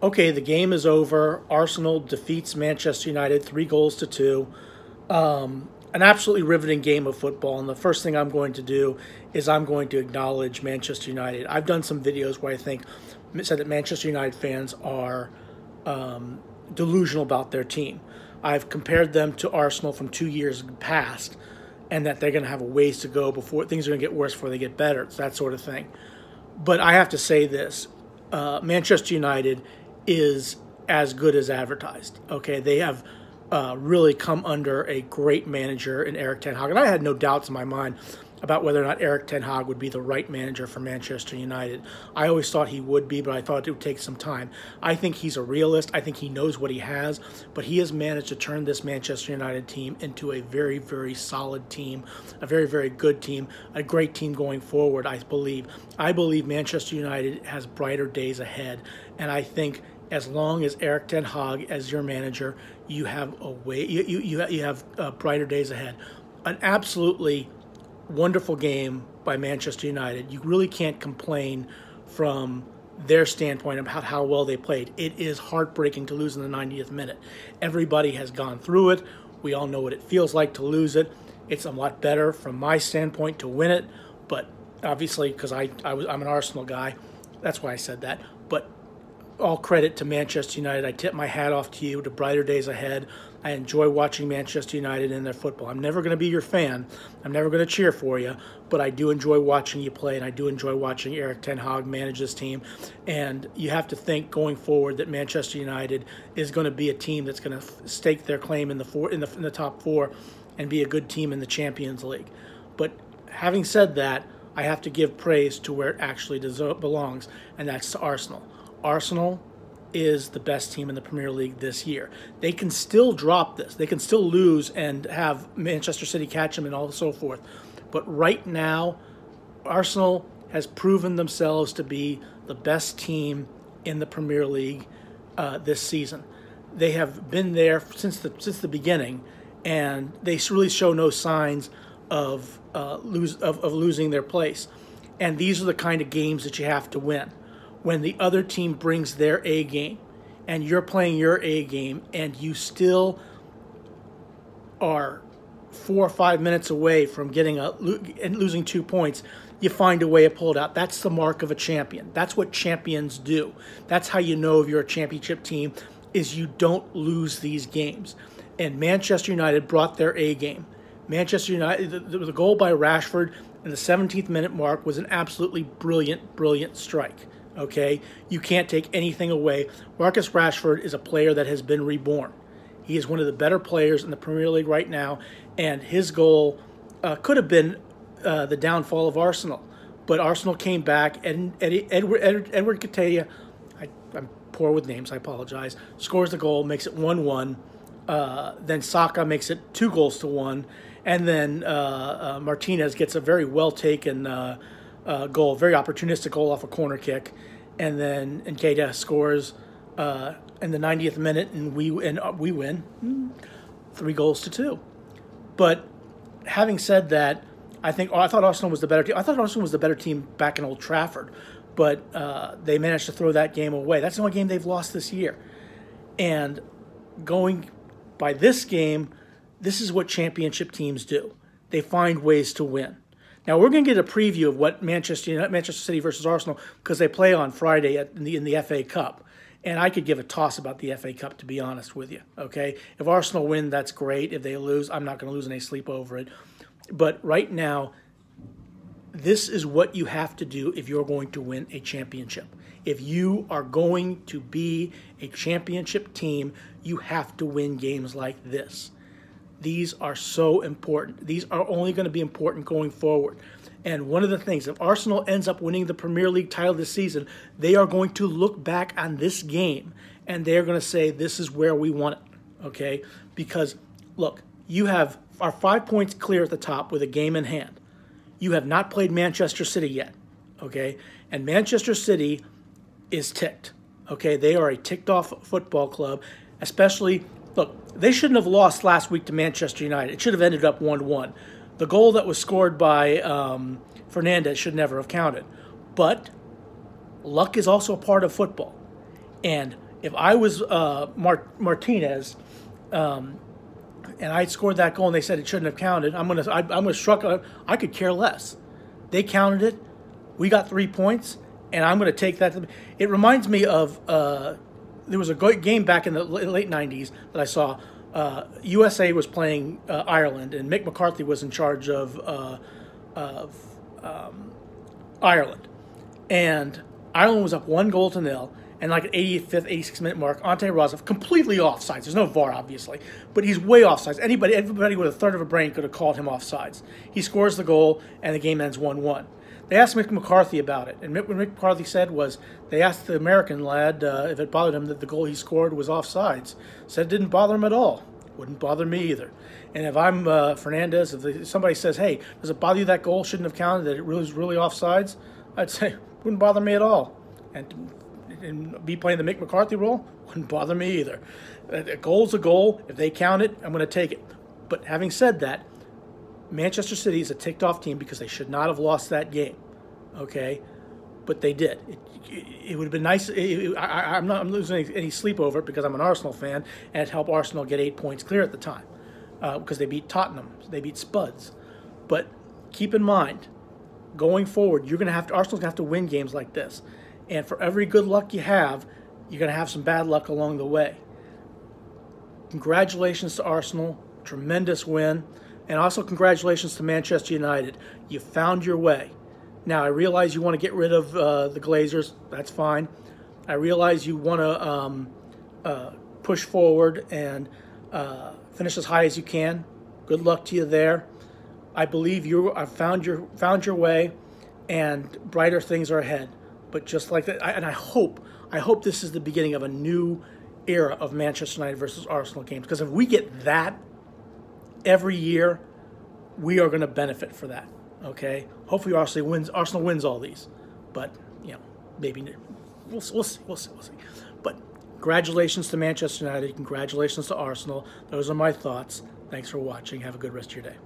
Okay, the game is over. Arsenal defeats Manchester United 3 goals to 2. An absolutely riveting game of football. And the first thing I'm going to do is I'm going to acknowledge Manchester United. I've done some videos where I think said that Manchester United fans are delusional about their team. I've compared them to Arsenal from 2 years past, and that they're going to have a ways to go before things are going to get worse before they get better. It's that sort of thing. But I have to say this: Manchester United is as good as advertised. Okay, they have really come under a great manager in Erik ten Hag, and I had no doubts in my mind about whether or not Erik ten Hag would be the right manager for Manchester United. I always thought he would be, but I thought it would take some time. I think he's a realist. I think he knows what he has, but he has managed to turn this Manchester United team into a very, very solid team, a very, very good team, a great team going forward, I believe. I believe Manchester United has brighter days ahead, and I think as long as Erik ten Hag as your manager, you have a way. You have brighter days ahead. An absolutely wonderful game by Manchester United. You really can't complain from their standpoint about how well they played. It is heartbreaking to lose in the 90th minute. Everybody has gone through it. We all know what it feels like to lose it. It's a lot better from my standpoint to win it, but obviously because I'm an Arsenal guy, that's why I said that. But all credit to Manchester United. I tip my hat off to you, to brighter days ahead. I enjoy watching Manchester United in their football. I'm never going to be your fan. I'm never going to cheer for you, but I do enjoy watching you play, and I do enjoy watching Erik ten Hag manage this team. And you have to think going forward that Manchester United is going to be a team that's going to stake their claim in the top four and be a good team in the Champions League. But having said that, I have to give praise to where it actually belongs, and that's to Arsenal. Arsenal is the best team in the Premier League this year. They can still drop this. They can still lose and have Manchester City catch them and all so forth. But right now, Arsenal has proven themselves to be the best team in the Premier League this season. They have been there since the beginning, and they really show no signs of losing their place. And these are the kind of games that you have to win. When the other team brings their A game and you're playing your A game and you still are 4 or 5 minutes away from getting and losing 2 points, you find a way to pull it out. That's the mark of a champion. That's what champions do. That's how you know if you're a championship team, is you don't lose these games. And Manchester United brought their A game. Manchester United, the goal by Rashford in the 17th minute mark was an absolutely brilliant, brilliant strike. Okay, you can't take anything away. Marcus Rashford is a player that has been reborn. He is one of the better players in the Premier League right now, and his goal could have been the downfall of Arsenal. But Arsenal came back, and Edward Nketiah, I'm poor with names, I apologize, scores the goal, makes it 1-1. Then Saka makes it 2 goals to 1, and then Martinez gets a very well-taken goal, very opportunistic goal off a corner kick, and then Nketiah scores in the 90th minute, and we win 3 goals to 2. But having said that, I thought Arsenal was the better team. I thought Arsenal was the better team back in Old Trafford, but they managed to throw that game away. That's the only game they've lost this year. And going by this game, this is what championship teams do. They find ways to win. Now, we're going to get a preview of what Manchester City versus Arsenal, because they play on Friday in the FA Cup. And I could give a toss about the FA Cup, to be honest with you. Okay, if Arsenal win, that's great. If they lose, I'm not going to lose any sleep over it. But right now, this is what you have to do if you're going to win a championship. If you are going to be a championship team, you have to win games like this. These are so important. These are only going to be important going forward. And one of the things, if Arsenal ends up winning the Premier League title this season, they are going to look back on this game and they're going to say, this is where we want it, okay? Because, look, you are 5 points clear at the top with a game in hand. You have not played Manchester City yet, okay? And Manchester City is ticked, okay? They are a ticked-off football club, especially, look, they shouldn't have lost last week to Manchester United. It should have ended up 1-1. The goal that was scored by Fernandes should never have counted. But luck is also a part of football. And if I was Martinez, and I scored that goal and they said it shouldn't have counted, I'm gonna shrug. I could care less. They counted it. We got 3 points, and I'm gonna take that. It reminds me of there was a game back in the late '90s that I saw. USA was playing Ireland, and Mick McCarthy was in charge of Ireland, and Ireland was up 1-0, and like an 85th, 86th minute mark, Ante Rozov, completely offsides. There's no VAR, obviously, but he's way offsides. Everybody with a third of a brain could have called him offsides. He scores the goal, and the game ends 1-1. They asked Mick McCarthy about it, and what Mick McCarthy said was, they asked the American lad if it bothered him that the goal he scored was offsides. Said it didn't bother him at all. Wouldn't bother me either. And if I'm Fernandez, if somebody says, hey, does it bother you that goal shouldn't have counted, that it was really offsides? I'd say, wouldn't bother me at all. And be playing the Mick McCarthy role, wouldn't bother me either. A goal's a goal. If they count it, I'm going to take it. But having said that, Manchester City is a ticked-off team because they should not have lost that game, okay? But they did. It would have been nice. I'm not losing any sleep over it because I'm an Arsenal fan, and it helped Arsenal get 8 points clear at the time because they beat Tottenham, they beat Spuds. But keep in mind, going forward, Arsenal's going to have to win games like this. And for every good luck you have, you're going to have some bad luck along the way. Congratulations to Arsenal. Tremendous win. And also congratulations to Manchester United. You found your way. Now, I realize you want to get rid of the Glazers. That's fine. I realize you want to push forward and finish as high as you can. Good luck to you there. I believe I've found your way, and brighter things are ahead. But just like that, and I hope this is the beginning of a new era of Manchester United versus Arsenal games. Because if we get that every year, we are going to benefit for that. Okay. Hopefully, Arsenal wins all these, but maybe we'll see. But congratulations to Manchester United. Congratulations to Arsenal. Those are my thoughts. Thanks for watching. Have a good rest of your day.